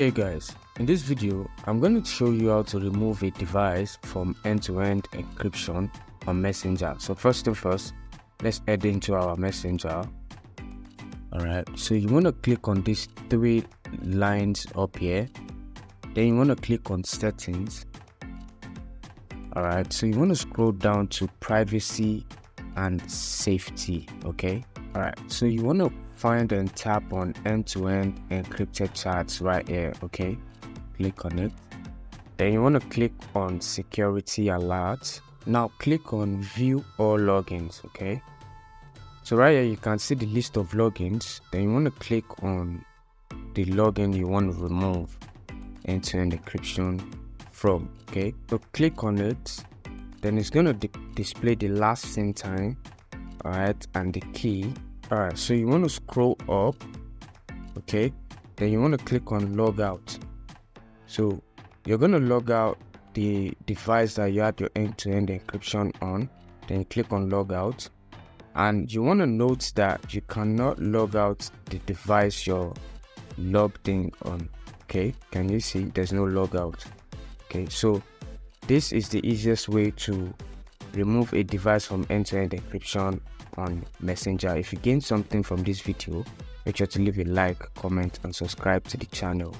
Hey guys, in this video, I'm going to show you how to remove a device from end-to-end encryption on Messenger. So first thing first, let's head into our Messenger. Alright, so you want to click on these three lines up here. Then you want to click on settings. Alright, so you want to scroll down to privacy and safety. Okay, alright, so you want to find and tap on end-to-end encrypted chats right here. Okay, click on it. Then you want to click on security alerts. Now click on view all logins. Okay, so right here you can see the list of logins. Then you want to click on the login you want to remove end-to-end encryption from. Okay, so click on it. Then it's going to display the last send time, all right, and the key. All right, so you want to scroll up. Okay, then you want to click on log out. So you're going to log out the device that you had your end-to-end encryption on. Then you click on log out, and you want to note that you cannot log out the device you're logged in on. Okay, can you see there's no log out? Okay, so this is the easiest way to remove a device from end-to-end encryption on Messenger. If you gained something from this video, make sure to leave a like, comment, and subscribe to the channel.